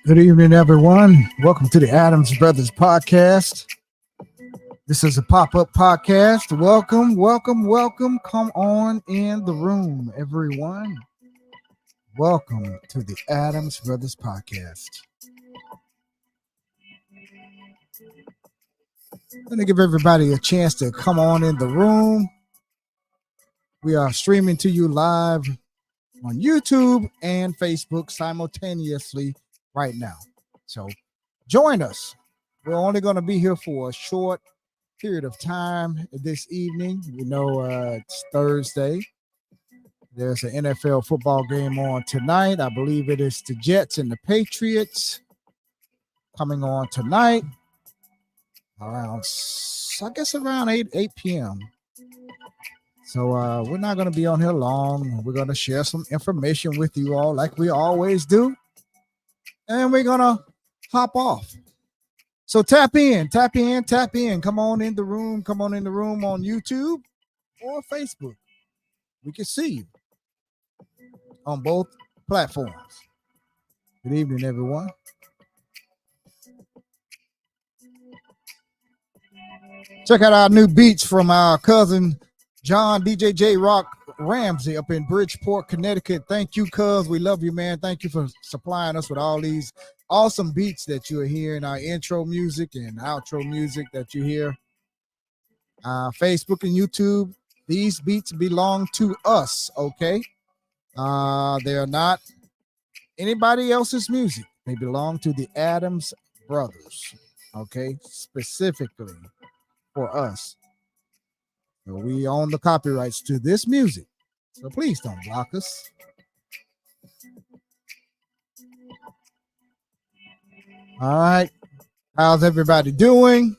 Good evening, everyone. Welcome to the Adams Brothers Podcast. This is a pop-up podcast. Welcome, welcome, welcome. Come on in the room, everyone. Welcome to the Adams Brothers Podcast. I'm going to give everybody a chance to come on in the room. We are streaming to you live on YouTube and Facebook simultaneously right now. So join us. We're only going to be here for a short period of time this evening. We know it's Thursday. There's an NFL football game on tonight. I believe it is the Jets and the Patriots coming on tonight around, I guess, around 8 p.m. So we're not going to be on here long. We're going to share some information with you all like we always do. And we're going to hop off. So tap in. Come on in the room. Come on in the room on YouTube or Facebook. We can see you on both platforms. Good evening, everyone. Check out our new beats from our cousin John DJ J Rock Ramsey up in Bridgeport, Connecticut. Thank you, cuz. We love you, man. Thank you for supplying us with all these awesome beats that you are hearing, our intro music and outro music that you hear. Facebook and YouTube, these beats belong to us, okay? They are not anybody else's music. They belong to the Adams Brothers, okay? Specifically for us. So we own the copyrights to this music. So please don't block us. All right. How's everybody doing?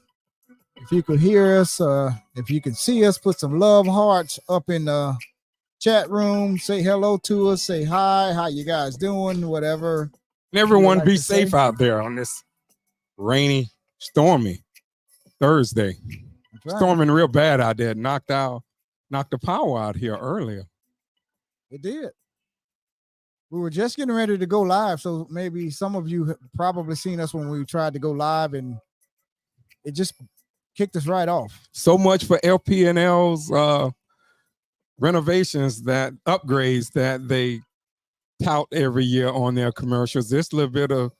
If you could hear us, if you can see us, put some love hearts up in the chat room. Say hello to us. Say hi. How you guys doing? Whatever. And everyone like be to safe say. out there on this rainy, stormy Thursday. That's right. Storming real bad out there. Knocked the power out here earlier. It did. We were just getting ready to go live, so maybe some of you have probably seen us when we tried to go live, and it just kicked us right off. So much for LP&L's renovations, that upgrades that they tout every year on their commercials. This little bit of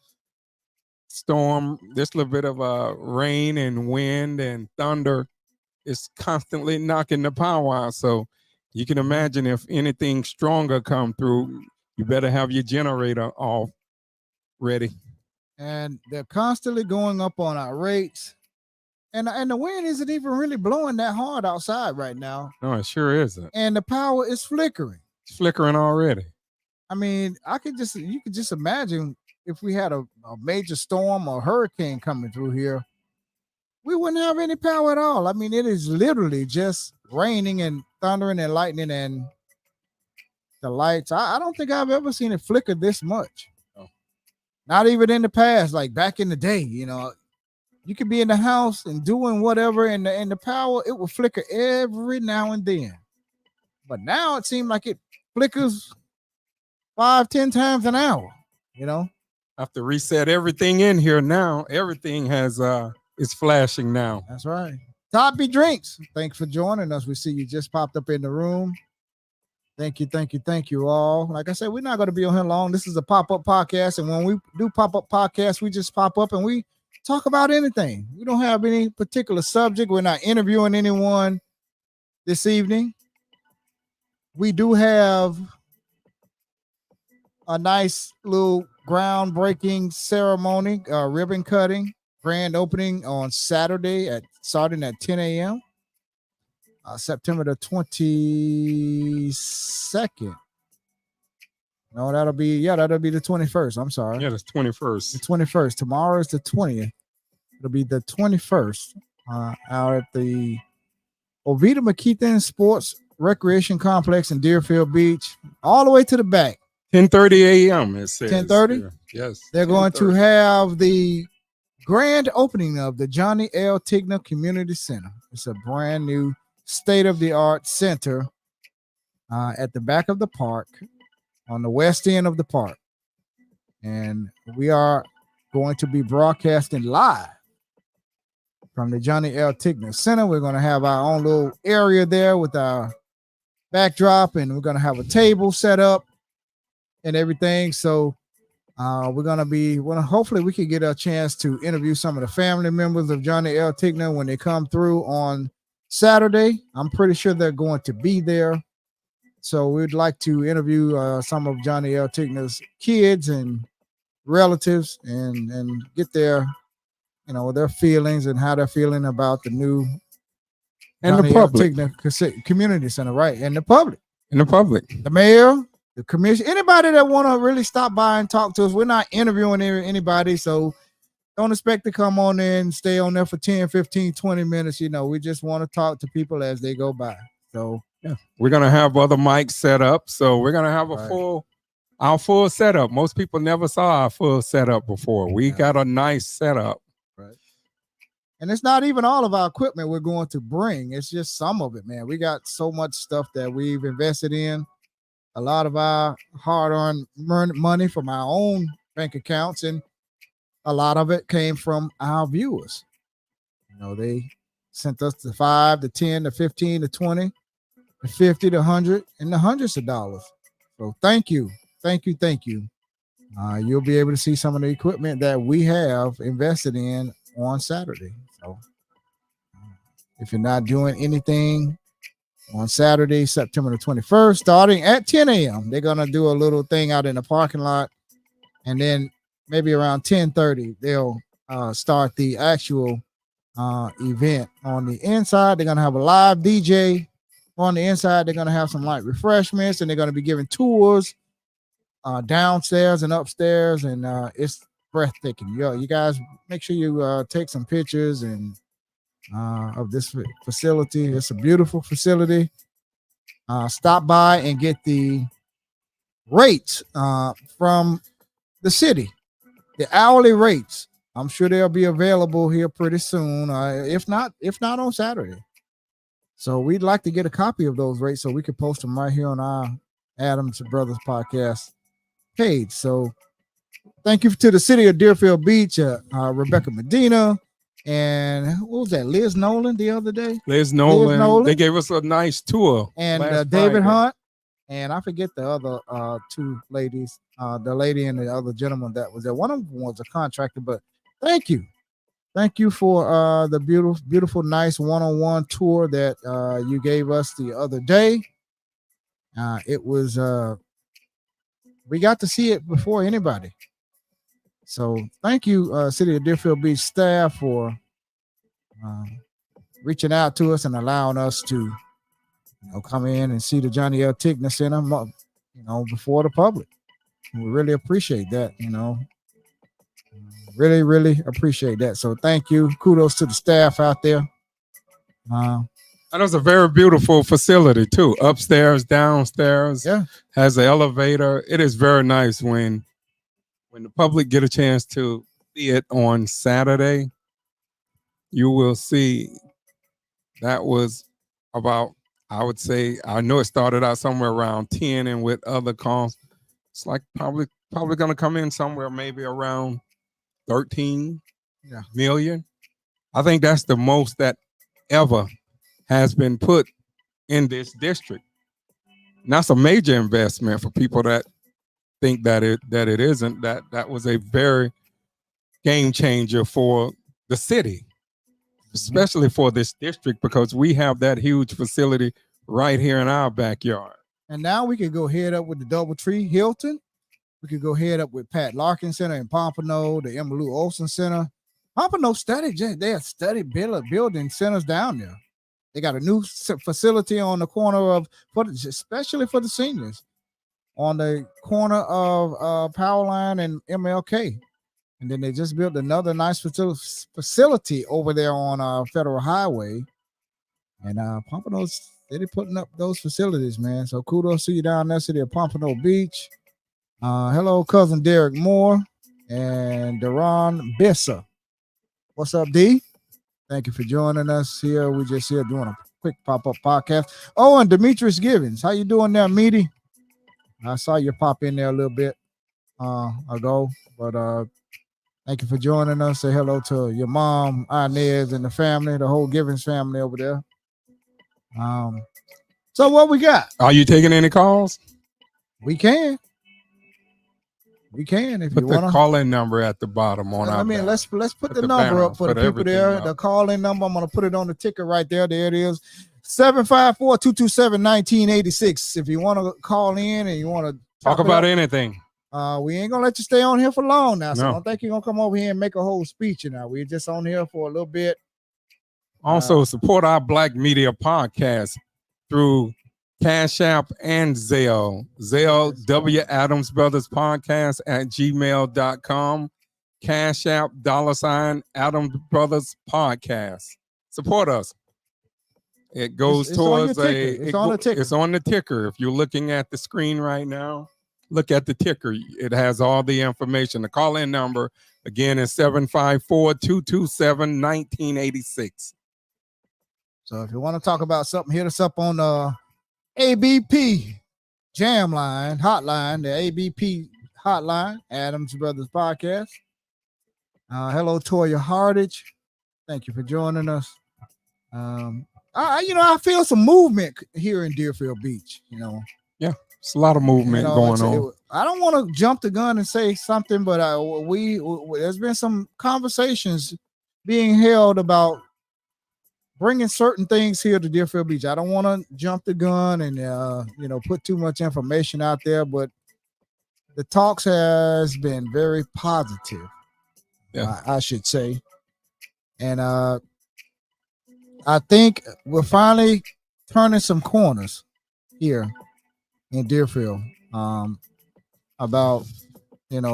storm, this little bit of rain and wind and thunder is constantly knocking the power out. So you can imagine if anything stronger come through, you better have your generator off ready. And they're constantly going up on our rates. And the wind isn't even really blowing that hard outside right now. No, it sure isn't. And the power is flickering. It's flickering already. I mean, you could just imagine if we had a major storm or hurricane coming through here, we wouldn't have any power at all. I mean, it is literally just raining and thundering and lightning and the lights. I don't think I've ever seen it flicker this much. Oh. Not even in the past, like back in the day, you could be in the house and doing whatever, and the power, it will flicker every now and then. But now it seems like it flickers 5-10 times an hour, I have to reset everything in here now. Everything is flashing now. That's right. Toppy Drinks, thanks for joining us. We see you just popped up in the room. Thank you all. Like I said, we're not going to be on here long. This is a pop-up podcast, and when we do pop-up podcasts, we just pop up and we talk about anything. We don't have any particular subject. We're not interviewing anyone this evening. We do have a nice little groundbreaking ceremony, ribbon cutting, grand opening on Saturday starting at 10 a.m. September the 22nd. No, that'll be the 21st. I'm sorry. Yeah, that's 21st. The 21st. Tomorrow is the 20th. It'll be the 21st out at the Oviedo McKeithen Sports Recreation Complex in Deerfield Beach, all the way to the back. 10:30 a.m. It says 10:30. Yes. They're going to have the grand opening of the Johnny L. Tigner Community Center. It's a brand new state-of-the-art center at the back of the park, on the west end of the park. And we are going to be broadcasting live from the Johnny L. Tigner Center. We're going to have our own little area there with our backdrop, and we're going to have a table set up and everything. So hopefully we can get a chance to interview some of the family members of Johnny L. Tigner when they come through on Saturday. I'm pretty sure they're going to be there. So we'd like to interview some of Johnny L. Tigner's kids and relatives and get their feelings and how they're feeling about the new and Johnny the public L. Tigner Community Center, right? And the public, the mayor, the commission, anybody that want to really stop by and talk to us. We're not interviewing anybody, so don't expect to come on in and stay on there for 10, 15, 20 minutes. We just want to talk to people as they go by. So yeah, we're gonna have other mics set up. So we're gonna have our full setup. Most people never saw our full setup before. We got a nice setup. Right. And it's not even all of our equipment we're going to bring. It's just some of it, man. We got so much stuff that we've invested in. A lot of our hard-earned money from our own bank accounts, and a lot of it came from our viewers. They sent us the 5, the 10, the 15, the 20, the 50, the 100, and the hundreds of dollars. So thank you. You'll be able to see some of the equipment that we have invested in on Saturday. So if you're not doing anything on Saturday, September the 21st, starting at 10 a.m., they're going to do a little thing out in the parking lot. And then maybe around 10:30, they'll start the actual event on the inside. They're going to have a live DJ on the inside. They're going to have some light refreshments, and they're going to be giving tours downstairs and upstairs. And it's breathtaking. You guys make sure you take some pictures and of this facility. It's a beautiful facility. stop by and get the rates from the city, the hourly rates. I'm sure they'll be available here pretty soon. If not on Saturday. So we'd like to get a copy of those rates so we can post them right here on our Adams Brothers podcast page. So thank you to the city of Deerfield Beach, Rebecca Medina, and what was that? Liz Nolan the other day. Liz Nolan. They gave us a nice tour. And David Hunt. And I forget the other two ladies, the lady and the other gentleman that was there. One of them was a contractor, but thank you. Thank you for the beautiful, nice one-on-one tour that you gave us the other day. It was, we got to see it before anybody. So thank you, City of Deerfield Beach staff, for reaching out to us and allowing us to come in and see the Johnny L. Tigner Center, before the public. And we really appreciate that, really, really appreciate that. So thank you. Kudos to the staff out there. And it was a very beautiful facility too. Upstairs, downstairs. Yeah. Has an elevator. It is very nice when the public get a chance to see it on Saturday. You will see that was about, I would say, I know it started out somewhere around 10, and with other costs, it's like probably going to come in somewhere maybe around 13 million. I think that's the most that ever has been put in this district. And that's a major investment for people that think that it isn't. That was a very game changer for the city, especially for this district, because we have that huge facility right here in our backyard. And now we can go head up with the DoubleTree Hilton. We could go head up with Pat Larkin Center in Pompano, the Emmylou Olsen Center. Pompano they have studied building centers down there. They got a new facility on the corner especially for the seniors, on the corner of Powerline and MLK. And then they just built another nice facility over there on Federal Highway. And Pompano's steady putting up those facilities, man. So kudos to you down there, City of Pompano Beach. Hello, cousin Derek Moore and Deron Bissa. What's up, D? Thank you for joining us here. We're just here doing a quick pop-up podcast. Oh, and Demetrius Givens. How you doing there, Meaty? I saw you pop in there a little bit ago, but thank you for joining us. Say hello to your mom, Inez, and the family, the whole Givens family over there. So what we got? Are you taking any calls? We can if put you want the call-in number at the bottom on our back. Let's put the number up for the people there. The call-in number, I'm going to put it on the ticker right there. There it is. 754-227-1986. If you want to call in and you want to talk about anything. We ain't going to let you stay on here for long now. So I don't think you're going to come over here and make a whole speech. We're just on here for a little bit. Also, support our Black Media podcast through Cash App and Zelle. W Adams Brothers Podcast at gmail.com. Cash App $ Adams Brothers Podcast. Support us. It goes towards it's on the ticker. It's on the ticker. If you're looking at the screen right now, look at the ticker. It has all the information. The call-in number again is 754-227-1986. So if you want to talk about something, hit us up on ABP Jam Line Hotline, the ABP Hotline, Adams Brothers Podcast. Hello, Toya Hardage. Thank you for joining us. I feel some movement here in Deerfield Beach. Yeah, it's a lot of movement going on. I don't want to jump the gun and say something, but there's been some conversations being held about bringing certain things here to Deerfield Beach. I don't want to jump the gun and put too much information out there, but the talks has been very positive. Yeah, I should say, and I think we're finally turning some corners here in Deerfield about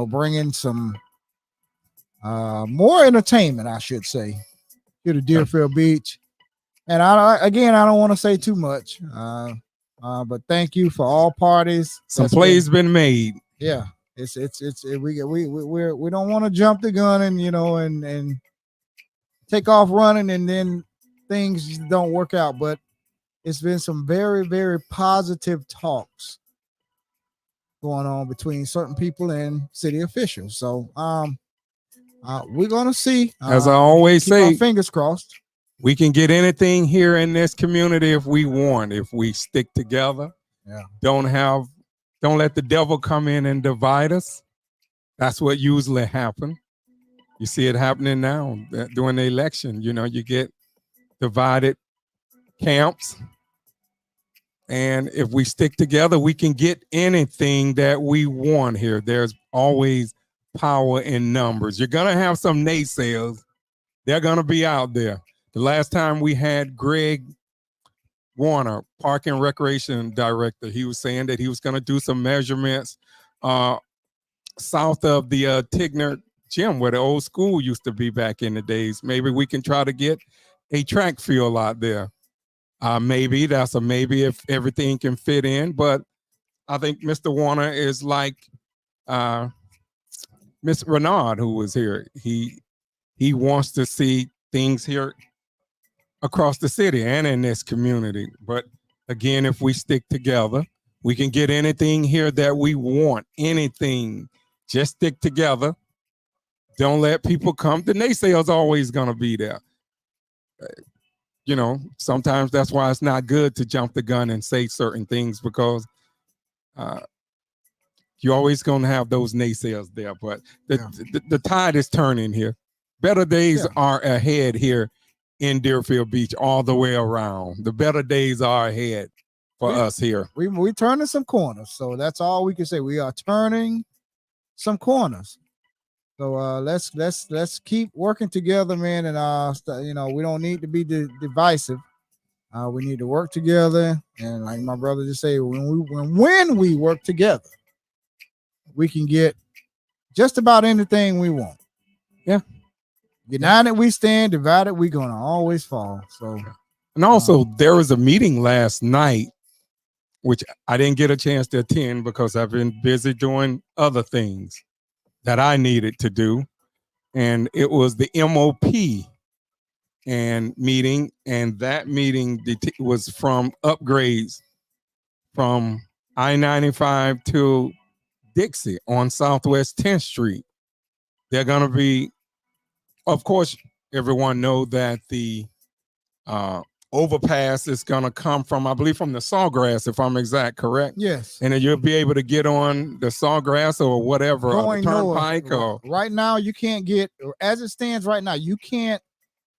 bringing some more entertainment, I should say, here to Deerfield Beach. And I don't want to say too much. But thank you for all parties. Some that's plays been made. Yeah, we don't want to jump the gun and and take off running and then things don't work out. But it's been some very, very positive talks going on between certain people and city officials. So we're gonna see. As I always keep our say, fingers crossed. we can get anything here in this community if we want, if we stick together. Yeah. Don't let the devil come in and divide us. That's what usually happens. You see it happening now during the election. You get divided camps. And if we stick together, we can get anything that we want here. There's always power in numbers. You're going to have some naysayers. They're going to be out there. The last time we had Greg Warner, Park and Recreation Director, he was saying that he was going to do some measurements south of the Tigner Gym where the old school used to be back in the days. Maybe we can try to get a track field out there. Maybe that's a maybe if everything can fit in. But I think Mr. Warner is like Miss Renard, who was here. He wants to see things here across the city and in this community. But again, if we stick together, we can get anything here that we want. Anything. Just stick together. Don't let people come. The naysayers always going to be there. Sometimes that's why it's not good to jump the gun and say certain things, because you're always going to have those naysayers there. But the tide is turning here. Better days are ahead here in Deerfield Beach all the way around. The better days are ahead for us here. We turning some corners. So that's all we can say. We are turning some corners. So let's keep working together, man. And we don't need to be divisive. We need to work together. And like my brother just said, when we work together, we can get just about anything we want. Yeah. United we stand, divided we gonna always fall. So, and also there was a meeting last night, which I didn't get a chance to attend because I've been busy doing other things that I needed to do. And it was the MOP and meeting. And that meeting was from upgrades from I-95 to Dixie on Southwest 10th Street. They're going to be, of course, everyone know that the overpass is going to come from, I believe, from the Sawgrass, if I'm correct. Yes. And then you'll be able to get on the Sawgrass or whatever, or the Turnpike. Right now, you can't get, as it stands right now, you can't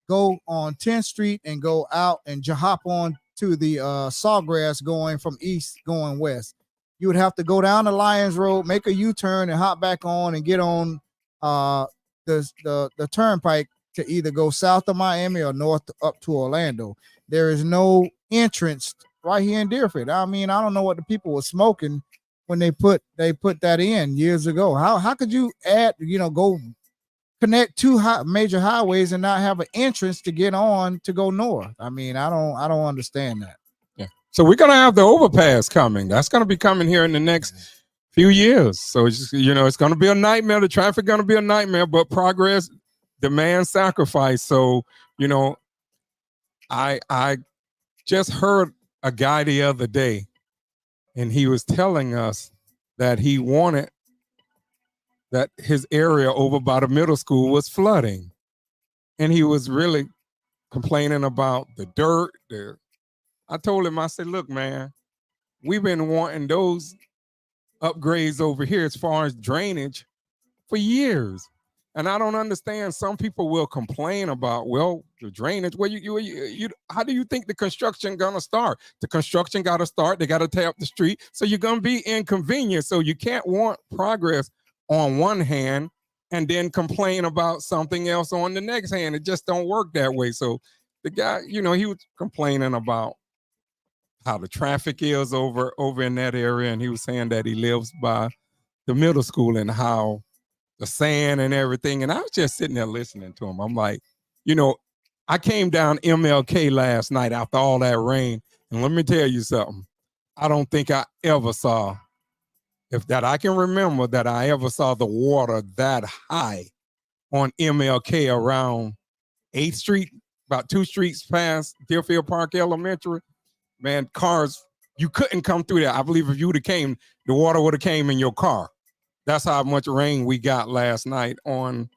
go on 10th Street and go out and hop on to the Sawgrass going from east going west. You would have to go down the Lions Road, make a U-turn, and hop back on and get on the Turnpike to either go south of Miami or north up to Orlando. There is no entrance right here in Deerfield. I mean, I don't know what the people were smoking when they put that in years ago. How could you add, go connect two major highways and not have an entrance to get on to go north? I mean, I don't understand that. Yeah. So we're gonna have the overpass coming. That's gonna be coming here in the next few years. So it's just, it's gonna be a nightmare. The traffic gonna be a nightmare, but progress demands sacrifice. So, I just heard a guy the other day, and he was telling us that he wanted that his area over by the middle school was flooding. And he was really complaining about the dirt. I told him, I said, look, man, we've been wanting those upgrades over here as far as drainage for years. And I don't understand. Some people will complain about, well, the drainage. Well, you how do you think the construction gonna start? The construction got to start. They got to tear up the street. So you're gonna be inconvenienced. So you can't want progress on one hand and then complain about something else on the next hand. It just don't work that way. So the guy, he was complaining about how the traffic is over in that area, and he was saying that he lives by the middle school and how the sand and everything. And I was just sitting there listening to him. I'm like, I came down MLK last night after all that rain. And let me tell you something. I don't think I ever saw, if that I can remember, that I ever saw the water that high on MLK around 8th Street, about 2 streets past Deerfield Park Elementary. Man, cars, you couldn't come through there. I believe if you would have came, the water would have came in your car. That's how much rain we got last night on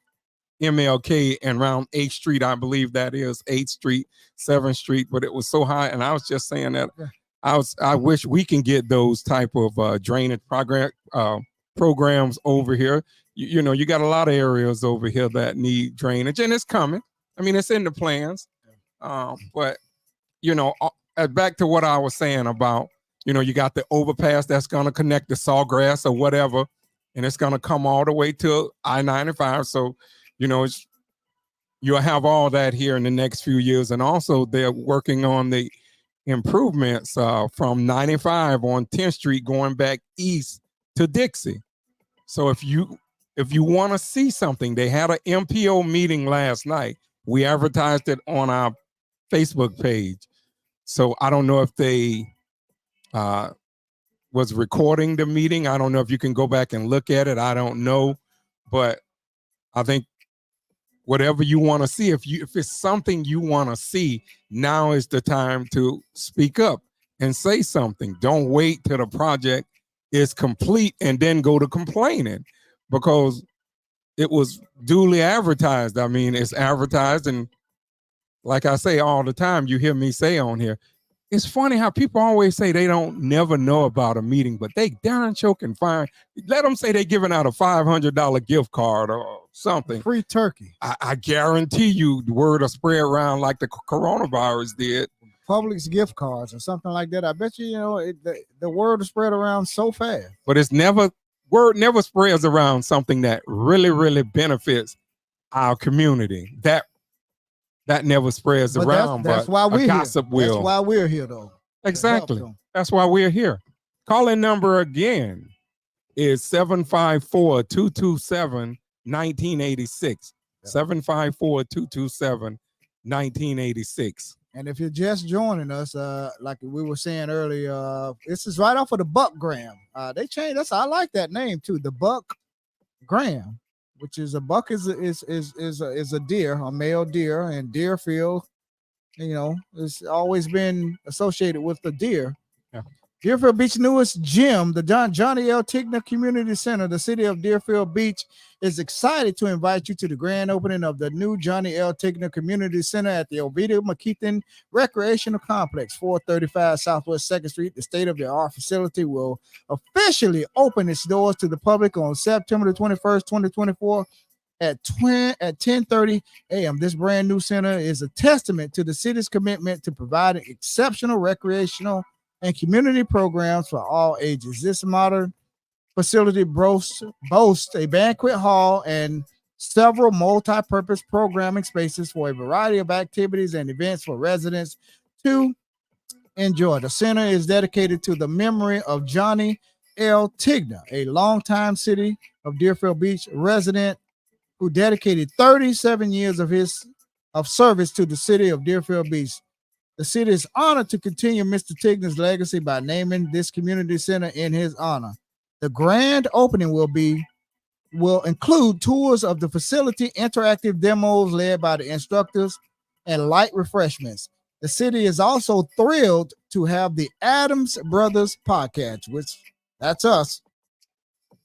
MLK and around 8th Street. I believe that is 8th Street, 7th Street, but it was so high. And I was just saying that I wish we can get those type of drainage programs over here. You know, you got a lot of areas over here that need drainage, and it's coming. I mean, it's in the plans. But, you know, back to what I was saying about, you know, you got the overpass that's going to connect the Sawgrass or whatever, and it's going to come all the way to I-95. So, you know, you'll have all that here in the next few years. And also they're working on the improvements from 95 on 10th Street going back east to Dixie. So if you want to see something, they had an MPO meeting last night. We advertised it on our Facebook page. So I don't know if they was recording the meeting. I don't know if you can go back and look at it. I don't know, but I think whatever you want to see, if it's something you want to see, now is the time to speak up and say something. Don't wait till the project is complete and then go to complaining, because it was duly advertised. I mean, it's advertised, and like I say all the time, you hear me say on here, it's funny how people always say they don't never know about a meeting, but they darn sure can find. Let them say they're giving out a $500 gift card or something. Free turkey. I guarantee you the word will spread around like the coronavirus did. Publix gift cards or something like that. I bet you, the word will spread around so fast. But word never spreads around something that really, really benefits our community. That never spreads around. That's why we're gossip here. Will. That's why we're here, though. Exactly. That's why we're here. Call-in number again is 754-227-1986. 754-227-1986. And if you're just joining us, like we were saying earlier, this is right off of the Buck Graham. They changed. I like that name too. The Buck Graham, which is a buck is a deer, a male deer, and Deerfield, it's always been associated with the deer. Yeah. Deerfield Beach newest gym, the Johnny L. Tigner Community Center, the city of Deerfield Beach, is excited to invite you to the grand opening of the new Johnny L. Tigner Community Center at the Oviedo McKeithen Recreational Complex, 435 Southwest 2nd Street. The state-of-the-art facility will officially open its doors to the public on September the 21st, 2024 at 10:30 a.m. This brand new center is a testament to the city's commitment to providing exceptional recreational and community programs for all ages. This modern facility boasts a banquet hall and several multi-purpose programming spaces for a variety of activities and events for residents to enjoy. The center is dedicated to the memory of Johnny L. Tigner, a longtime city of Deerfield Beach resident who dedicated 37 years of service to the city of Deerfield Beach. The city is honored to continue Mr. Tigner's legacy by naming this community center in his honor. The grand opening will include tours of the facility, interactive demos led by the instructors, and light refreshments. The city is also thrilled to have the Adams Brothers podcast, which that's us,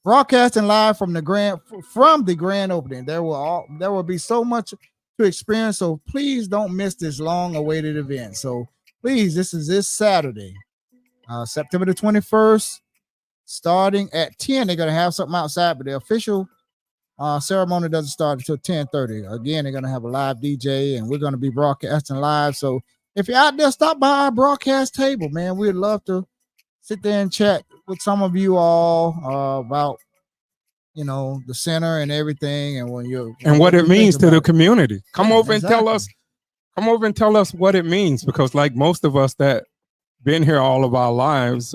broadcasting live from the grand opening. There will be so much to experience, so please don't miss this long-awaited event. So please, this is this Saturday, September the 21st, starting at 10. They're going to have something outside, but the official ceremony doesn't start until 10:30. Again, they're going to have a live DJ, and we're going to be broadcasting live. So if you're out there, stop by our broadcast table, man. We'd love to sit there and chat with some of you all about the center and everything, and what it means to the community. Come over and tell us what it means, because like most of us that been here all of our lives,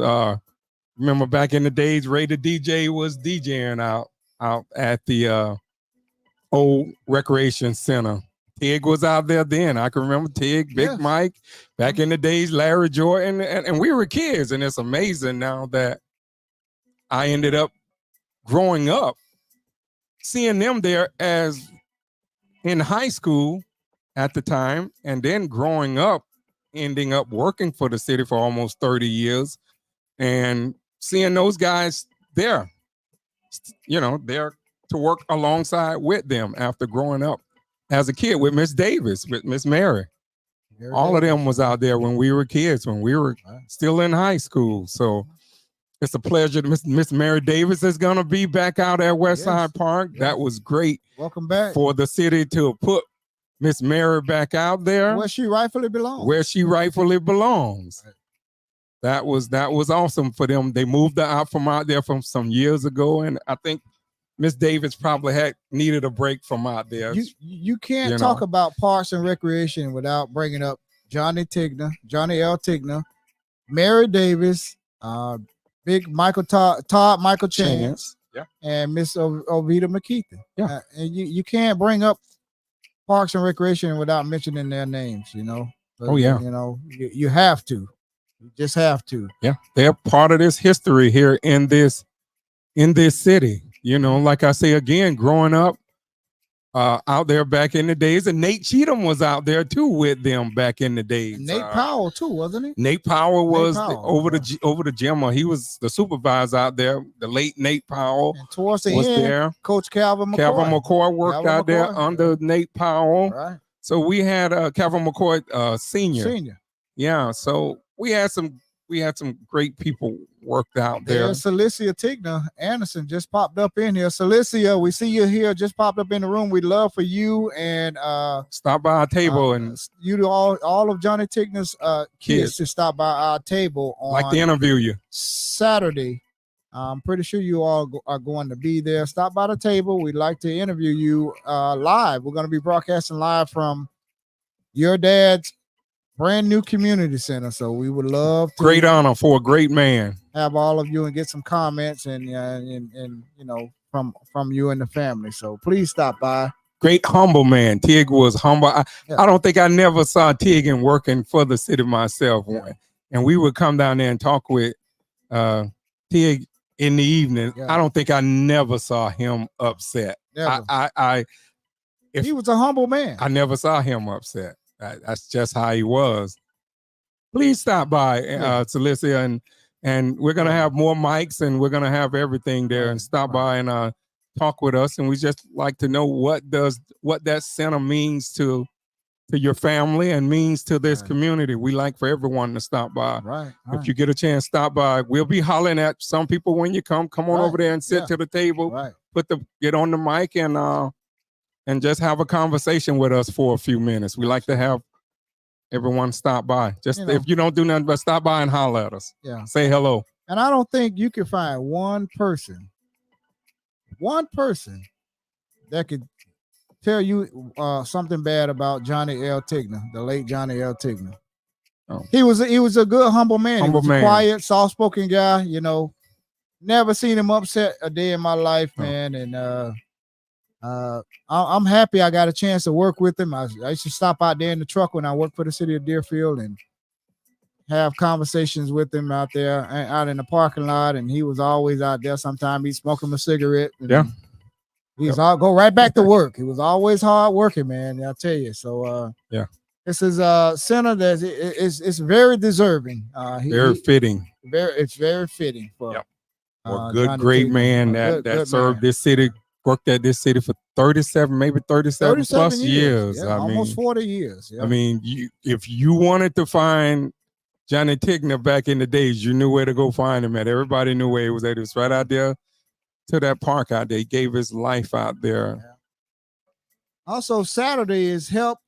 remember back in the days, Ray the DJ was DJing out at the old recreation center Tig was out there then. I can remember Tig, Big Yes. Mike, back in the days, Larry Jordan, and we were kids. And it's amazing now that I ended up growing up, seeing them there as in high school at the time, and then growing up, ending up working for the city for almost 30 years and seeing those guys there, there to work alongside with them after growing up as a kid with Miss Davis, with Miss Mary. All of them was out there when we were kids, when we were still in high school. So it's a pleasure. Miss Mary Davis is going to be back out at Westside Park. Yes. That was great. Welcome back. For the city to put Miss Mary back out there. Where she rightfully belongs. Where she rightfully belongs. Right. That was awesome for them. They moved her out there from some years ago, and I think Miss Davis probably needed a break from out there. You can't talk about Parks and Recreation without bringing up Johnny L. Tigner, Mary Davis, Big Michael Todd Michael Chance, and Miss Ovita McKeithen. Yeah, and you can't bring up Parks and Recreation without mentioning their names. But, oh yeah, you have to. You just have to. Yeah, they're part of this history here in this city. Like I say again, growing up out there back in the days, and Nate Cheatham was out there too with them back in the days. And Nate Powell too, wasn't he? Nate Powell was over the gym. He was the supervisor out there. The late Nate Powell and towards the was end, there. Coach Calvin McCoy. Calvin McCoy worked out there under Nate Powell. Right. So we had Calvin McCoy senior. Yeah. So we had some great people worked out there. Celicia Tigner Anderson just popped up in here. Celicia, we see you here. Just popped up in the room. We'd love for you and stop by our table and you all of Johnny Tigner's kids to stop by our table on like to interview you Saturday. I'm pretty sure you all are going to be there. Stop by the table. We'd like to interview you live. We're going to be broadcasting live from your dad's brand new community center. So we would love to. Great honor for a great man. Have all of you and get some comments and from you and the family. So please stop by. Great humble man. Tig was humble. I don't think I never saw Tig working for the city myself. Yeah. And we would come down there and talk with Tig in the evening. Yeah. I don't think I never saw him upset. Never. He was a humble man. I never saw him upset. That's just how he was. Please stop by, Celicia, and we're gonna have more mics and we're gonna have everything there. And stop by and talk with us. And we just like to know what that center means to your family and means to this community. We like for everyone to stop by. Right. If you get a chance, stop by. We'll be hollering at some people when you come. Come on over there and sit to the table. Right. Get on the mic and just have a conversation with us for a few minutes. We like to have everyone stop by. Just if you don't do nothing but stop by and holler at us. Yeah. Say hello. And I don't think you can find one person that could tell you something bad about Johnny L. Tigner, the late Johnny L. Tigner. Oh. He was a good, humble man. He was a quiet, soft-spoken guy, Never seen him upset a day in my life, man. And I'm happy I got a chance to work with him. I used to stop out there in the truck when I worked for the city of Deerfield and have conversations with him out there, out in the parking lot. And he was always out there. Sometimes he'd smoke him a cigarette. He's all go right back to work. He was always hard working, man. I'll tell you. So this is a center that is very deserving. Very fitting. It's very fitting for a good, great man that served this city. Worked at this city for 37 plus years. Yeah, almost 40 years. Yeah. I mean, if you wanted to find Johnny Tigner back in the days, you knew where to go find him at. Everybody knew where he was at. He was right out there to that park out there. He gave his life out there. Yeah. Also, Saturday is Help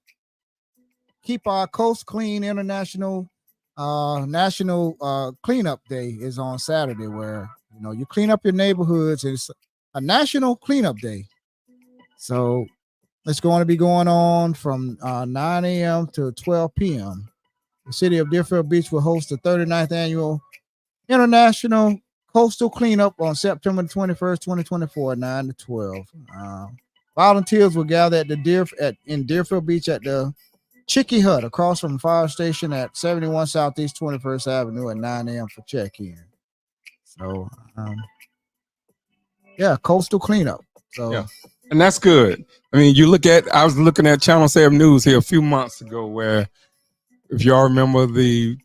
Keep Our Coast Clean International National Cleanup Day is on Saturday, where you clean up your neighborhoods. It's a national cleanup day. So it's going to be going on from 9 a.m. to 12 p.m. The city of Deerfield Beach will host the 39th annual International Coastal Cleanup on September 21st, 2024, 9 to 12. Volunteers will gather at in Deerfield Beach at the Chicky Hut across from the fire station at 71 Southeast 21st Avenue at 9 a.m. for check-in. So, yeah, coastal cleanup. So, Yeah. And that's good. I mean, I was looking at Channel 7 News here a few months ago where, if y'all remember the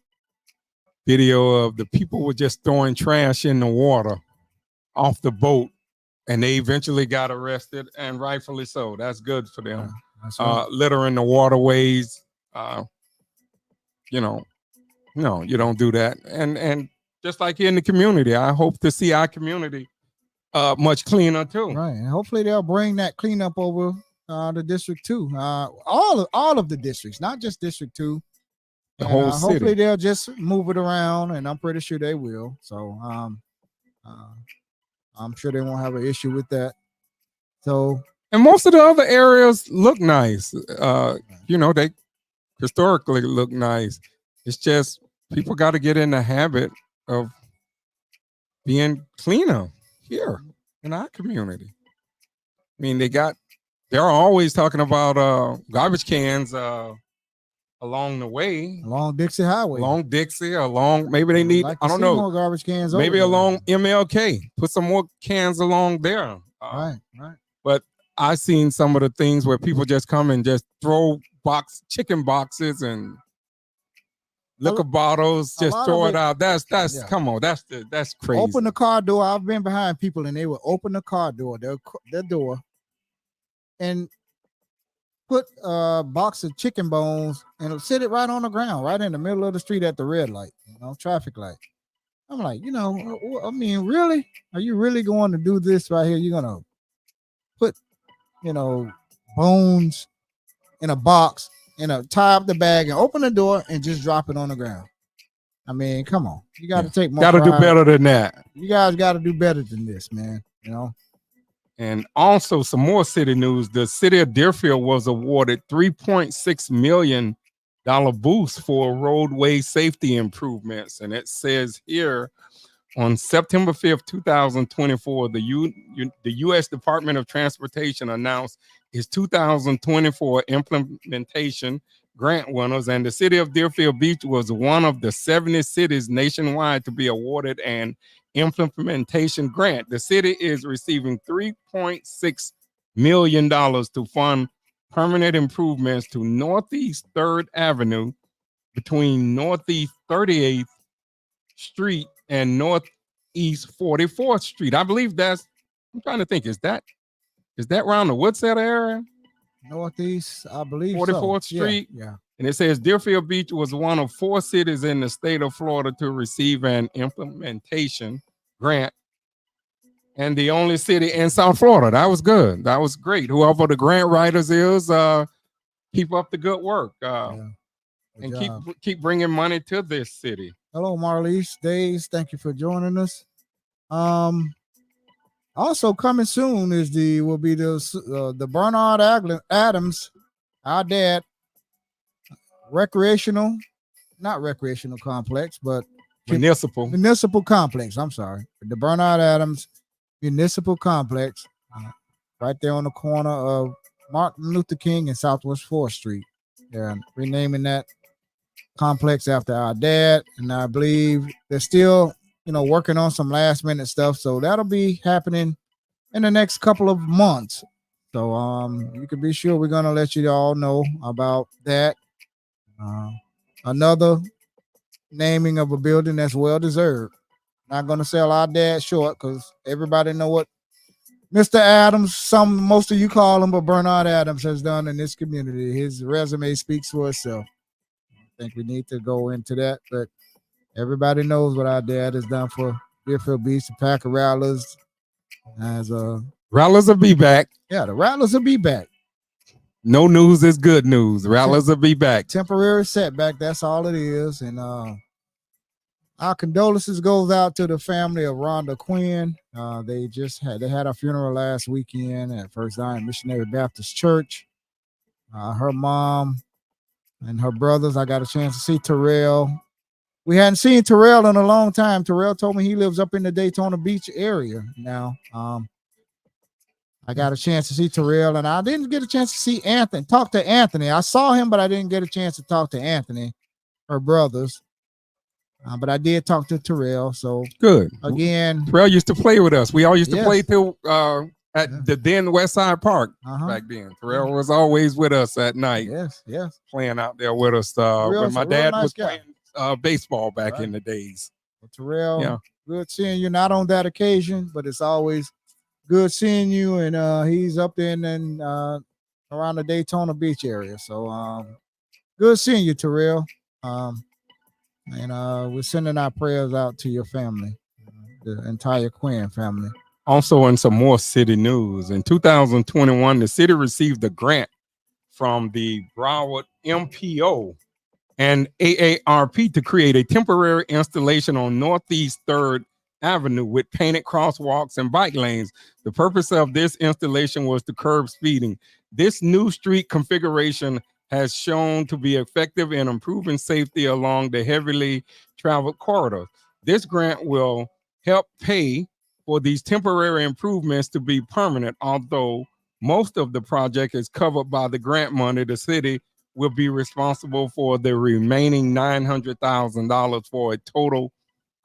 video of the people were just throwing trash in the water off the boat, and they eventually got arrested, and rightfully so. That's good for them. right. Littering the waterways, no, you don't do that. And just like here in the community, I hope to see our community much cleaner too. Right, and hopefully they'll bring that cleanup over the District 2. All of the districts, not just District 2. The whole city. Hopefully they'll just move it around, and I'm pretty sure they will. So I'm sure they won't have an issue with that. So, and most of the other areas look nice. They historically look nice. It's just people got to get in the habit of being cleaner here in our community. I mean, they're always talking about garbage cans along the way, along Dixie Highway, maybe they need, I don't know, more garbage cans. Maybe along MLK, put some more cans along there. Right. But I seen some of the things where people just come and just throw chicken boxes and liquor bottles, just throw it out. That's come on, that's crazy. Open the car door. I've been behind people and they will open the car door, their door, and put a box of chicken bones and sit it right on the ground, right in the middle of the street at the red light, traffic light. I'm like, I mean, really? Are you really going to do this right here? You're going to put, bones in a box and tie up the bag and open the door and just drop it on the ground. I mean, come on. You got to take more. Got to do better than that. You guys got to do better than this, man. And also some more city news. The city of Deerfield was awarded $3.6 million boost for roadway safety improvements. And it says here on September 5th, 2024, the U.S. Department of Transportation announced its 2024 implementation grant winners, and the city of Deerfield Beach was one of the 70 cities nationwide to be awarded an implementation grant. The city is receiving $3.6 million to fund permanent improvements to Northeast 3rd Avenue between Northeast 38th Street and Northeast 44th Street. I believe I'm trying to think, is that around the Woodset area? Northeast, I believe 44th so. Street. Yeah. And it says Deerfield Beach was one of 4 cities in the state of Florida to receive an implementation grant, and the only city in South Florida. That was good. That was great. Whoever the grant writers is, keep up the good work, and keep bringing money to this city. Hello, Marlise Days. Thank you for joining us. Also coming soon will be the Bernard Adams, our dad, not recreational complex, but municipal complex. I'm sorry, the Bernard Adams Municipal Complex, right there on the corner of Martin Luther King and Southwest 4th Street. They're renaming that complex after our dad, and I believe they're still working on some last minute stuff, so that'll be happening in the next couple of months. So you can be sure we're gonna let you all know about that. Another naming of a building that's well deserved. Not gonna sell our dad short, because everybody know what Mr. Adams, most of you call him, but Bernard Adams has done in this community. His resume speaks for itself. I think we need to go into that, but everybody knows what our dad has done for Deerfield Beach. The pack of Rattlers Rattlers will be back. Yeah, the Rattlers will be back. No news is good news. Rattlers will be back. Temporary setback, that's all it is. And our condolences goes out to the family of Rhonda Quinn. They had a funeral last weekend at First Zion Missionary Baptist Church. Her mom and her brothers, I got a chance to see Terrell. We hadn't seen Terrell in a long time. Terrell told me he lives up in the Daytona Beach area now. I got a chance to see Terrell, and I didn't get a chance to see Anthony. Talk to Anthony. I saw him, but I didn't get a chance to talk to Anthony, her brothers. But I did talk to Terrell. So Good. again, Terrell used to play with us. We all used to Yes. play till at the then West Side Park back then. Terrell was always with us at night. Yes. Playing out there with us when my dad was playing baseball back in the days. Well, Terrell, good seeing you. Not on that occasion, but it's always good seeing you. And he's up in around the Daytona Beach area. So good seeing you, Terrell. And we're sending our prayers out to your family, the entire Quinn family. Also, in some more city news, in 2021, the city received a grant from the Broward MPO and AARP to create a temporary installation on Northeast 3rd Avenue with painted crosswalks and bike lanes. The purpose of this installation was to curb speeding. This new street configuration has shown to be effective in improving safety along the heavily traveled corridor. This grant will help pay for these temporary improvements to be permanent. Although most of the project is covered by the grant money, the city will be responsible for the remaining $900,000 for a total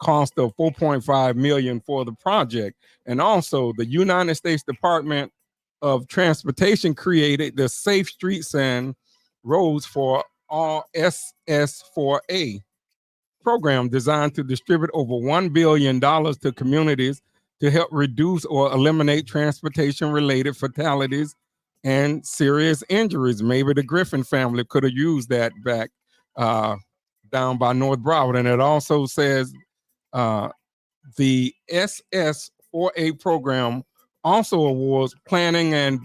cost of $4.5 million for the project. And also the United States Department of Transportation created the Safe Streets and Roads for All SS4A program designed to distribute over $1 billion to communities to help reduce or eliminate transportation-related fatalities and serious injuries. Maybe the Griffin family could have used that back down by North Broward. And it also says the SS4A program also awards planning and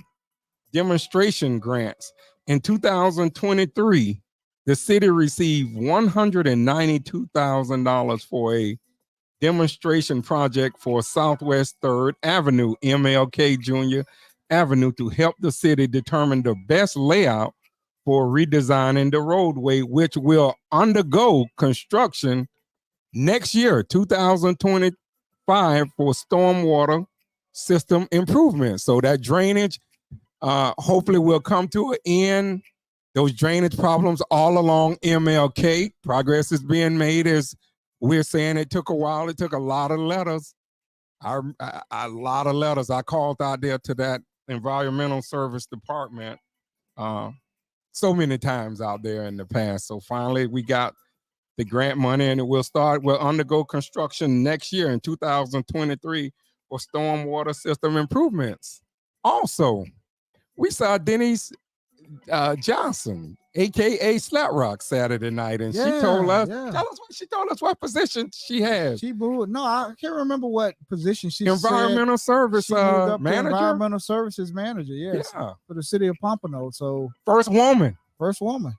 demonstration grants. In 2023, the city received $192,000 for a demonstration project for Southwest 3rd Avenue, MLK Jr. Avenue, to help the city determine the best layout for redesigning the roadway, which will undergo construction next year, 2025, for stormwater system improvements. So that drainage hopefully will come to an end. Those drainage problems all along MLK, progress is being made. As we're saying, it took a while. It took a lot of letters. A lot of letters. I called out there to that environmental service department so many times out there in the past. So finally we got the grant money, and we'll undergo construction next year in 2023 for stormwater system improvements. Also, we saw Denise Johnson, aka Slap Rock, Saturday night, and she told us, tell us what position she has. She moved. No, I can't remember what position she environmental said. service she moved up manager. Environmental services manager, yes, for the city of Pompano. So first woman,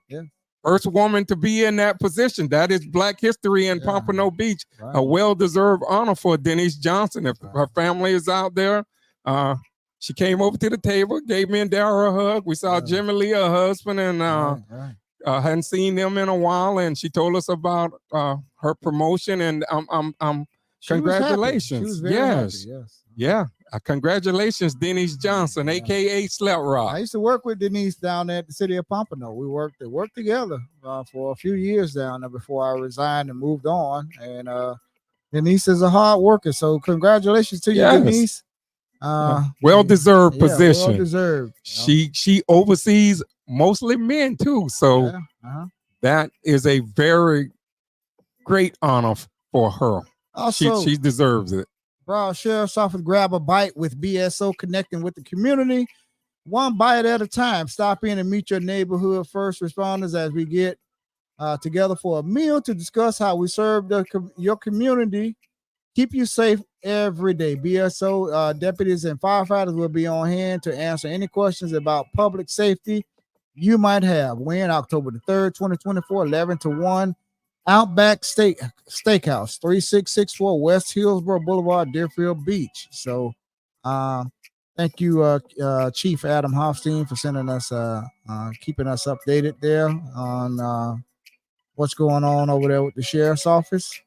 yeah. First woman to be in that position. That is Black history in Pompano Beach. Right. A well-deserved honor for Denise Johnson. If her family is out there, she came over to the table, gave me and Dara a hug. We saw Jimmy Lee, her husband, and hadn't seen them in a while. And she told us about her promotion. And congratulations! She was very happy, yes. Yeah. Congratulations, Denise Johnson, aka Slap Rock. I used to work with Denise down there at the city of Pompano. We worked together for a few years down there before I resigned and moved on. And Denise is a hard worker, so congratulations to you, Denise. Well-deserved position. Well-deserved. She oversees mostly men too, so that is a very great honor for her. Also, she deserves it. Broward Sheriff's Office grab a bite with BSO, connecting with the community one bite at a time. Stop in and meet your neighborhood first responders as we get together for a meal to discuss how we serve your community. Keep you safe every day. BSO deputies and firefighters will be on hand to answer any questions about public safety you might have. When October the 3rd, 2024, 11 to 1. Outback Steakhouse, 3664 West Hillsborough Boulevard, Deerfield Beach. So thank you, Chief Adam Hofstein, for sending us, keeping us updated there on what's going on over there with the Sheriff's Office.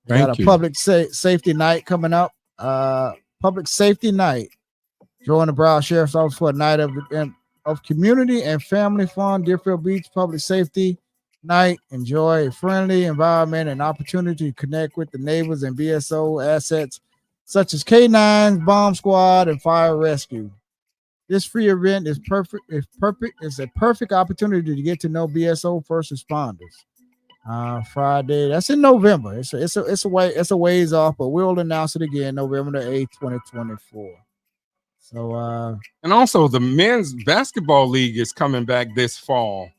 We got a public safety night coming up. Public safety night, Join the Broward Sheriff's Office for a night of community and family fun. Deerfield Beach Public Safety Night. Enjoy a friendly environment and opportunity to connect with the neighbors and BSO assets such as K9, Bomb Squad, and Fire Rescue. This free event is It's a perfect opportunity to get to know BSO first responders. Friday, that's in November. It's a ways off, but we'll announce it again November the 8th, 2024. So and also the men's basketball league is coming back this fall.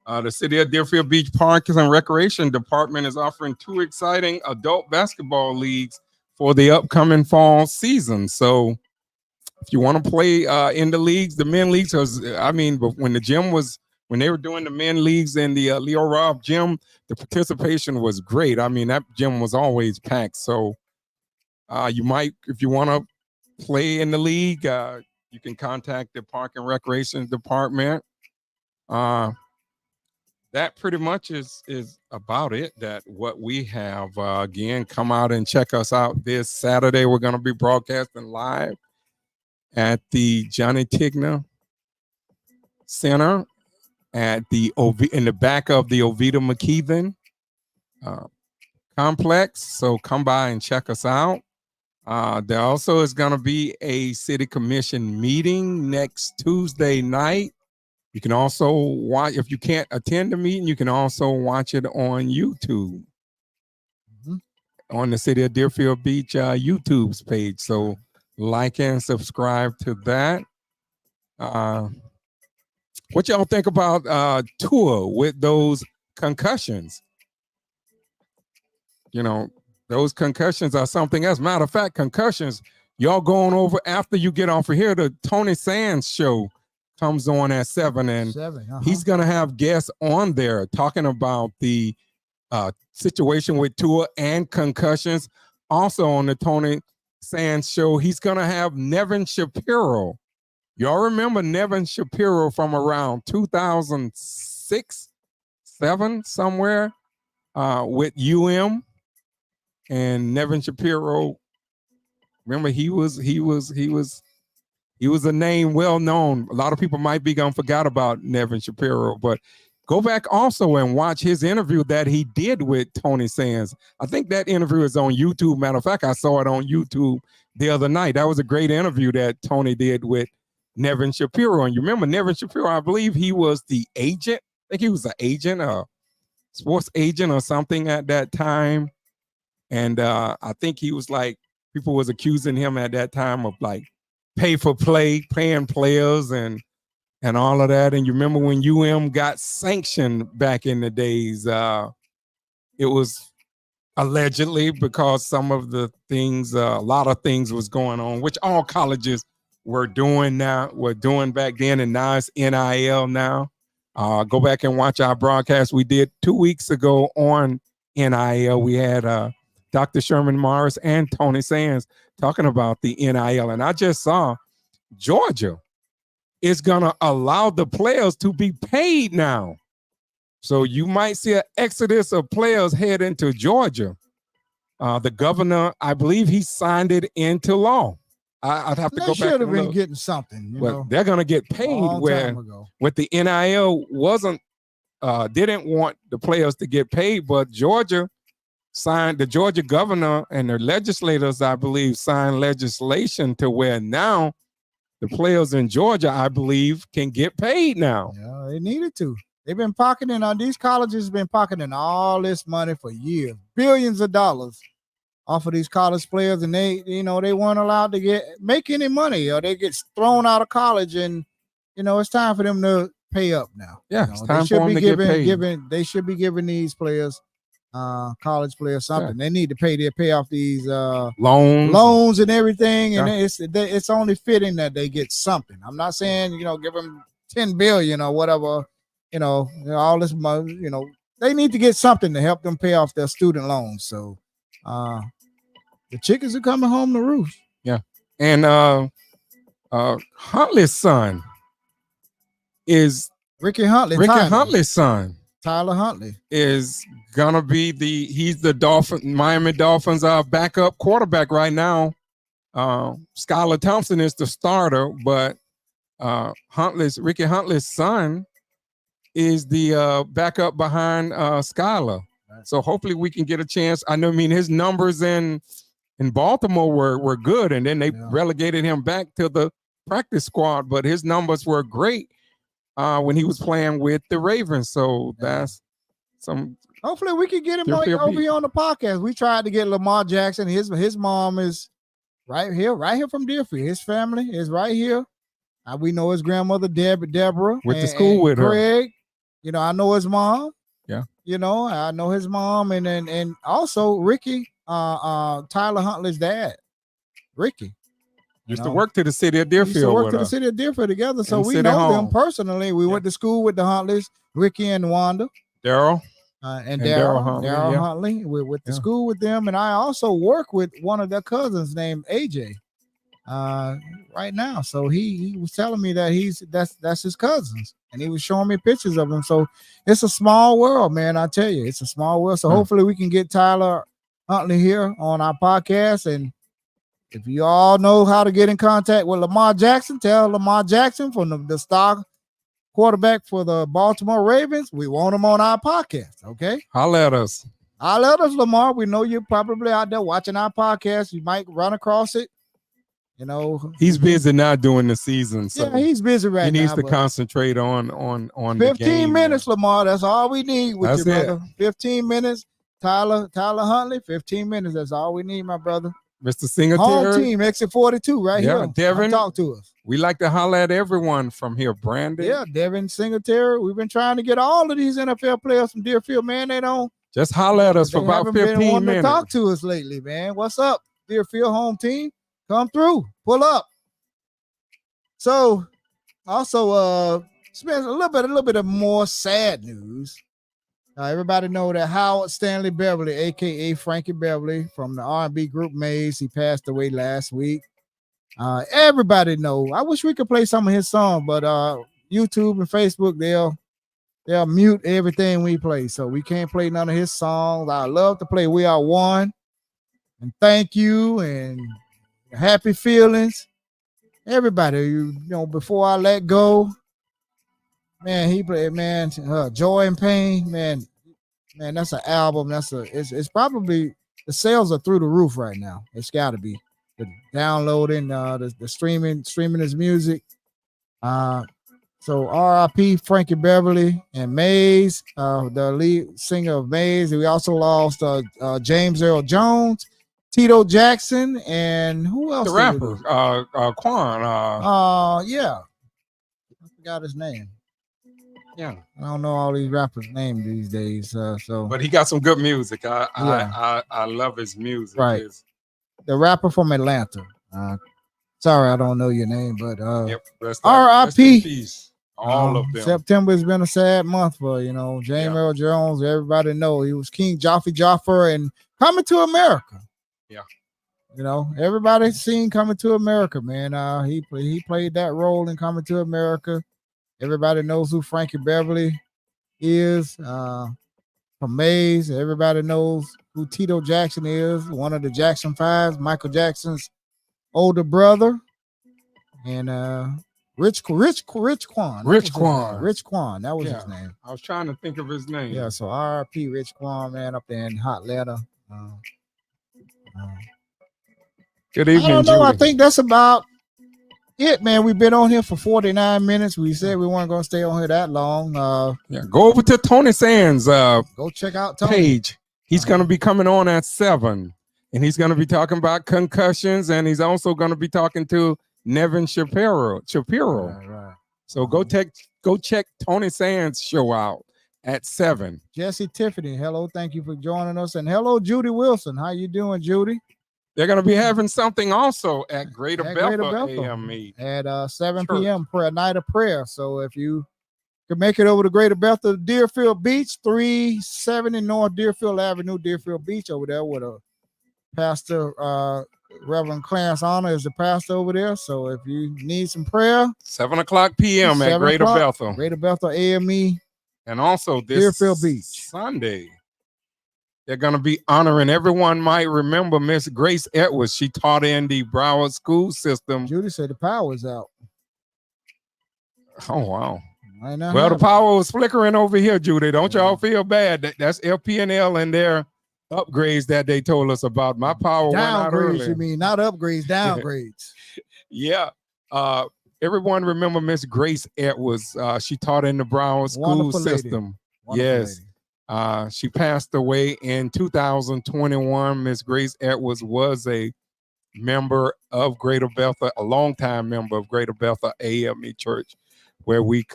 The City of Deerfield Beach Parks and Recreation Department is offering 2 exciting adult basketball leagues for the upcoming fall season. So if you want to play in the leagues, the men leagues, but when they were doing the men leagues in the Leo Robb gym, the participation was great. I mean, that gym was always packed. So you might, if you want to play in the league, you can contact the Park and Recreation Department. That pretty much is about it. That what we have. Again, come out and check us out this Saturday. We're going to be broadcasting live at the Johnny Tigner Center in the back of the Ovita McKeithen complex. So come by and check us out. There also is going to be a city commission meeting next Tuesday night. You can also watch, if you can't attend the meeting, you can also watch it on YouTube, on the City of Deerfield Beach YouTube's page. So like and subscribe to that. What y'all think about Tua with those concussions? You know, those concussions are something else. Matter of fact, concussions, y'all going over after you get off of here, the Tony Sands show comes on at 7, and he's going to have guests on there talking about the situation with Tua and concussions. Also on the Tony Sands show, he's going to have Nevin Shapiro. Y'all remember Nevin Shapiro from around 2006, 7 somewhere with UM, and Nevin Shapiro. Remember, he was a name well known. A lot of people might be gonna forgot about Nevin Shapiro, but go back also and watch his interview that he did with Tony Sands. I think that interview is on YouTube. Matter of fact, I saw it on YouTube the other night. That was a great interview that Tony did with Nevin Shapiro. And you remember Nevin Shapiro, I believe he was the agent. I think he was an agent, a sports agent or something at that time. And I think he was like, people was accusing him at that time of like pay for play, paying players and all of that. And you remember when UM got sanctioned back in the days, it was allegedly because some of the things, a lot of things was going on, which all colleges were doing back then, and now it's NIL now. Go back and watch our broadcast we did 2 weeks ago on NIL. We had Dr. Sherman Morris and Tony Sands talking about the NIL. And I just saw Georgia is going to allow the players to be paid now. So you might see an exodus of players head into Georgia. The governor, I believe he signed it into law. I'd have to go back. They should have been getting something. They're going to get paid where with the NIL didn't want the players to get paid, but Georgia signed, the Georgia governor and their legislators, I believe, signed legislation to where now the players in Georgia, I believe, can get paid now. Yeah, they needed to. They've been pocketing on these colleges, have been pocketing all this money for years, billions of dollars off of these college players, and they weren't allowed to make any money, or they get thrown out of college, and it's time for them to pay up now. Yeah, it's time for them to get paid. They should be giving these players, college players, something. Yeah. They need to pay off these loans and everything, and it's only fitting that they get something. I'm not saying give them $10 billion or whatever. All this money. They need to get something to help them pay off their student loans. So the chickens are coming home to roost. Yeah. And Huntley's son is Ricky Huntley. Huntley's son, Tyler Huntley, is gonna be he's the Miami Dolphins backup quarterback right now Skylar Thompson is the starter, but Ricky Huntley's son is the backup behind Skylar. So hopefully we can get a chance. I mean, his numbers in Baltimore were good, and then they relegated him back to the practice squad, but his numbers were great when he was playing with the Ravens. So that's some. Hopefully we can get him over here on the podcast. We tried to get Lamar Jackson. His mom is right here from Deerfield. His family is right here. We know his grandmother Deborah went to school with Craig. Her. I know his mom. Yeah. I know his mom, and also Ricky, Tyler Huntley's dad, Ricky. Used to work to the city of Deerfield. Used to work to the city of Deerfield together, so we know them personally. We went to school with the Huntleys, Ricky and Wanda. Daryl. And Daryl Huntley. We went to school with them, and I also work with one of their cousins named AJ right now. So he was telling me that that's his cousins, and he was showing me pictures of them. So it's a small world, man. I tell you, it's a small world. So hopefully we can get Tyler Huntley here on our podcast. And if you all know how to get in contact with Lamar Jackson, tell Lamar Jackson from the star quarterback for the Baltimore Ravens, we want him on our podcast. Okay, holler at us. Holler at us, Lamar. We know you're probably out there watching our podcast. You might run across it. He's busy now doing the season. So yeah, he's busy right now. He needs to concentrate on 15 the game. minutes, Lamar. That's all we need with that's you, brother. 15 minutes. Tyler Huntley, 15 minutes. That's all we need, my brother. Mr. Singletary. Home team, exit 42, right here. Devin, talk to us. We like to holler at everyone from here, Brandon. Yeah, Devin Singletary. We've been trying to get all of these NFL players from Deerfield, man. They don't. Just holler at us for about 15 minutes. To talk to us lately, man. What's up, Deerfield home team? Come through, pull up. So, also, spend a little bit of more sad news. Everybody know that Howard Stanley Beverly, aka Frankie Beverly, from the R&B group Maze, he passed away last week. Everybody know. I wish we could play some of his songs, but YouTube and Facebook they'll mute everything we play, so we can't play none of his songs. I love to play "We Are One" and "Thank You" and "Happy Feelings." Everybody, before I let go. Man, he played, man, Joy and Pain, man, that's an album. It's probably, the sales are through the roof right now. It's got to be. The downloading, the streaming his music. So R.I.P. Frankie Beverly and Maze, the lead singer of Maze. We also lost James Earl Jones, Tito Jackson, and who else? The rapper, Quan. Yeah, I forgot his name. Yeah, I don't know all these rappers' names these days. But he got some good music. I love his music. Right, the rapper from Atlanta. Sorry, I don't know your name, but R.I.P. All of them. September has been a sad month for James Earl Jones. Everybody know he was King Jaffer and Coming to America. Yeah, everybody's seen Coming to America, man. He played that role in Coming to America. Everybody knows who Frankie Beverly is from Maze. Everybody knows who Tito Jackson is, one of the Jackson 5s, Michael Jackson's older brother. And Rich Quan. Rich Quan. That was his name. I was trying to think of his name. Yeah, so R.I.P. Rich Quan, man, up there in Hotlanta. Good evening, I don't know. Judy. I think that's about it, man. We've been on here for 49 minutes. We said we weren't going to stay on here that long. Go over to Tony Sands' go check out Tony page. He's going to be coming on at 7, and he's going to be talking about concussions, and he's also going to be talking to Nevin Shapiro. Right. So go check Tony Sands' show out at 7. Jesse Tiffany, hello, thank you for joining us, and hello, Judy Wilson. How you doing, Judy? They're going to be having something also at Greater Bethel AME at 7 p.m. prayer night of prayer. So if you can make it over to Greater Bethel, Deerfield Beach, 370 North Deerfield Avenue, Deerfield Beach, over there with a pastor, Reverend Clarence Honor is the pastor over there. So if you need some prayer, 7 o'clock p.m. at Greater Bethel. Greater Bethel AME. And also this Deerfield Beach Sunday, they're going to be honoring. Everyone might remember Miss Grace Edwards. She taught in the Broward school system. Judy said the power's out. Oh, wow. Might not Well, the have it. power was flickering over here, Judy. Don't y'all feel bad? That's LPNL and their upgrades that they told us about. My power went out Downgrades, early. you mean, not upgrades, downgrades. Yeah. Everyone remember Miss Grace Edwards. She taught in the Broward school Wonderful lady. system. Wonderful Yes. lady. She passed away in 2021. Miss Grace Edwards was a member of Greater Bethel, a longtime member of Greater Bethel AME Church, where we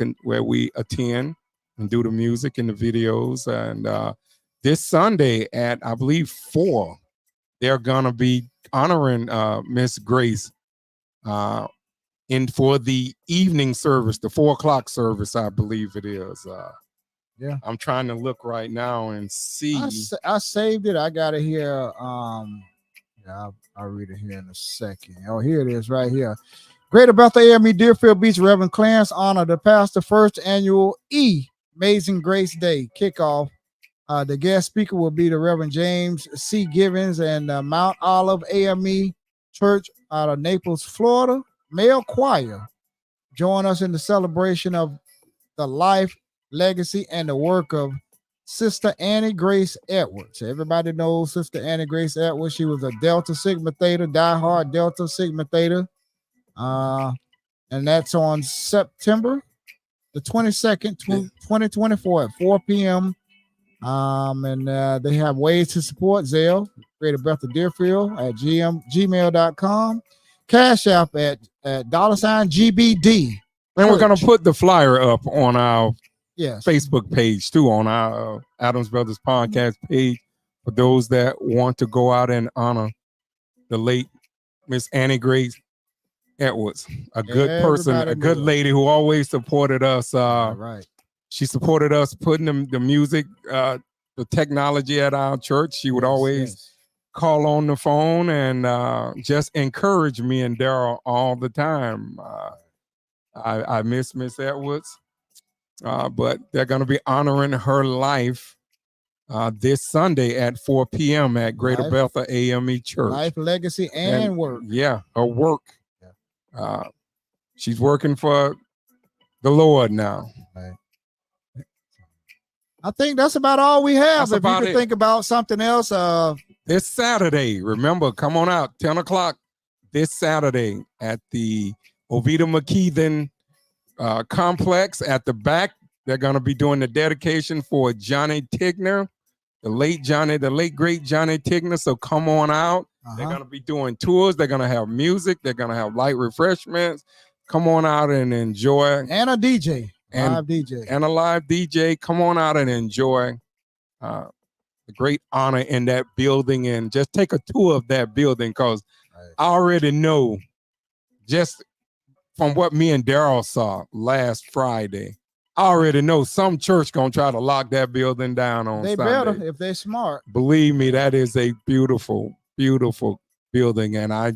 attend and do the music and the videos. And this Sunday at, I believe, 4, they're gonna be honoring Miss Grace for the evening service, the 4 o'clock service, I believe it is. Yeah. I'm trying to look right now and see. I saved it. I got it here. Yeah, I'll read it here in a second. Oh, here it is right here. Greater Bethel AME Deerfield Beach Reverend Clarence honor the pastor first annual Amazing Grace Day kickoff. The guest speaker will be the Reverend James C. Givens and Mount Olive AME Church out of Naples, Florida. Male choir join us in the celebration of the life, legacy, and the work of Sister Annie Grace Edwards. Everybody knows Sister Annie Grace Edwards. She was a Delta Sigma Theta, diehard Delta Sigma Theta. And that's on September the 22nd, 2024 at 4 p.m. And they have ways to support Zelle, Greater Bethel Deerfield at gmail.com. Cash App at $GBD. And we're going to put the flyer up on our Yes. Facebook page too, on our Adams Brothers podcast page, for those that want to go out and honor the late Miss Annie Grace Edwards, a good person, a good lady who always supported us. Right. She supported us putting the music, the technology at our church. She would always call on the phone and just encourage me and Daryl all the time. I miss Miss Edwards. But they're going to be honoring her life this Sunday at 4 p.m. at Greater Bethel AME Church. Life, legacy, and work. Yeah, her work. She's working for the Lord now. Right. I think that's about all we have. That's if you could think about something else. This Saturday, remember, come on out, 10 o'clock this Saturday at the Oviedo McKeithen complex at the back. They're going to be doing the dedication for Johnny Tigner, the late great Johnny Tigner. So come on out. They're going to be doing tours. They're going to have music. They're going to have light refreshments. Come on out and enjoy. And a DJ, live DJ. And a live DJ. Come on out and enjoy the great honor in that building, and just take a tour of that building, because I already know, just from what me and Daryl saw last Friday, I already know some church gonna try to lock that building down on Sunday. They better, if they're smart. Believe me, that is a beautiful, beautiful building, and I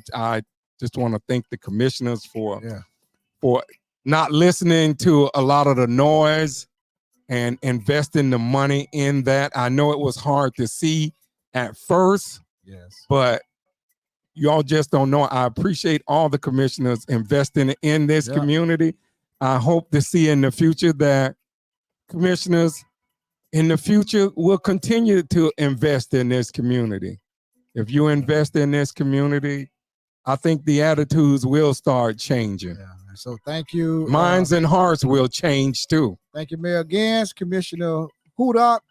just want to thank the commissioners for not listening to a lot of the noise and investing the money in that. I know it was hard to see at first, but y'all just don't know. I appreciate all the commissioners investing in this community. I hope to see in the future that commissioners in the future will continue to invest in this community. If you invest in this community, I think the attitudes will start changing. So thank you. Minds and hearts will change too. Thank you, Mayor Gans, Commissioner Hudak,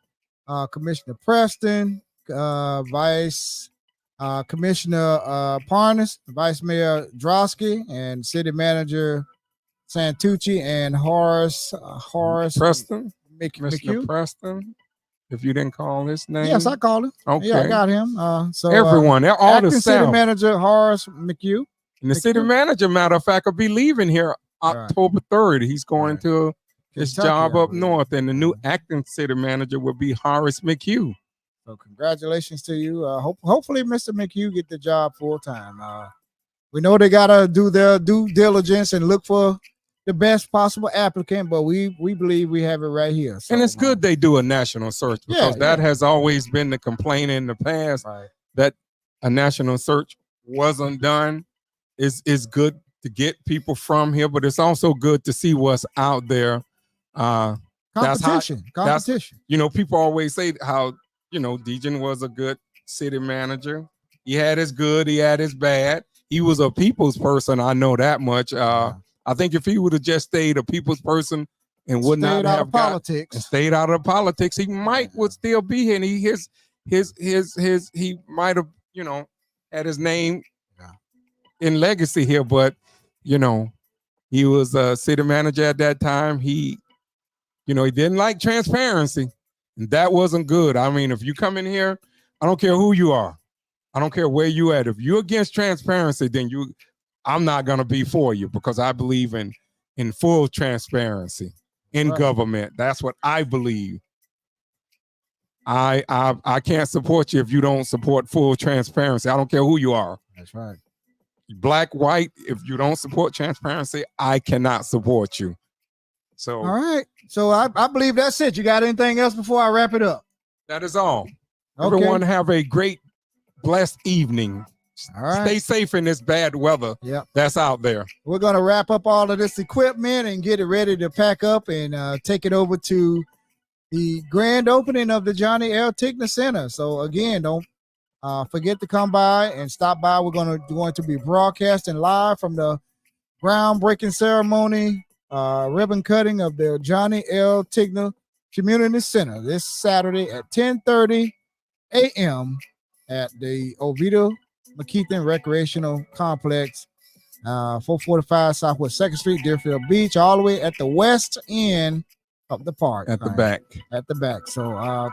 Commissioner Preston, Vice Commissioner Parnas, Vice Mayor Drosky, and City Manager Santucci, and Horace Preston, McHugh. Preston. If you didn't call his name, yes, I called him. Okay, yeah, I got him. So everyone, all acting the City South. Manager Horace McHugh. And the city manager, matter of fact, will be leaving here October 3rd. He's going to his job up north, and the new acting city manager will be Horace McHugh. So congratulations to you. Hopefully Mr. McHugh get the job full time. We know they gotta do their due diligence and look for the best possible applicant, but we believe we have it right here. So, And it's good they do a national search because that has always been the complaint in the past, Right. that a national search wasn't done. It's good to get people from here, but it's also good to see what's out there. Competition. You know, people always say how, you know, Dejan was a good city manager. He had his good, he had his bad. He was a people's person, I know that much. I think if he would have just stayed a people's person and would not have stayed out of politics, he would still be here. And he might have, you know, had his name in legacy here, but you know, he was a city manager at that time. He didn't like transparency, and that wasn't good. I mean, if you come in here, I don't care who you are, I don't care where you at. If you're against transparency, then I'm not gonna be for you, because I believe in full transparency in government. That's what I believe. I can't support you if you don't support full transparency. I don't care who you are. That's right. Black, white, if you don't support transparency, I cannot support you. So all right. So I believe that's it. You got anything else before I wrap it up? That is all. Okay. Everyone have a great, blessed evening. All right. Stay safe in this bad weather that's out there. We're going to wrap up all of this equipment and get it ready to pack up and take it over to the grand opening of the Johnny L. Tigner Center. So again, don't forget to come by and stop by. We're going to be broadcasting live from the groundbreaking ceremony, ribbon cutting of the Johnny L. Tigner Community Center this Saturday at 10:30 a.m. at the Oviedo McKeithen Recreational Complex, 445 Southwest 2nd Street, Deerfield Beach, all the way at the west end of the park. At the back. At the back. So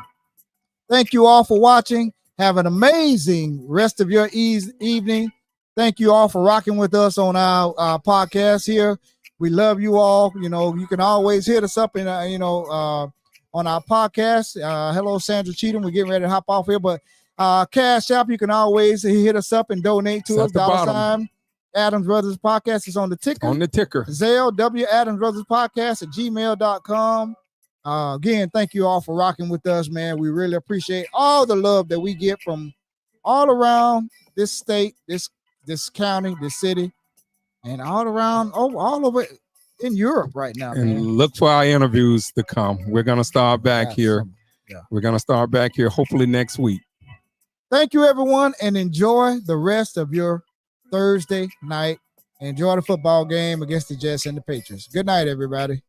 thank you all for watching. Have an amazing rest of your evening. Thank you all for rocking with us on our podcast here. We love you all. You know, you can always hit us up in, on our podcast. Hello, Sandra Cheatham. We're getting ready to hop off here, but Cash App, you can always hit us up and donate to us. $ Adams Brothers Podcast is on the ticker. On the ticker. Zelle, W Adams Brothers Podcast at gmail.com. Again, thank you all for rocking with us, man. We really appreciate all the love that we get from all around this state, this county, this city, and all around, all over in Europe right now. And man. Look for our interviews to come. We're going to start back here. Yeah. We're going to start back here hopefully next week. Thank you, everyone, and enjoy the rest of your Thursday night. Enjoy the football game against the Jets and the Patriots. Good night, everybody.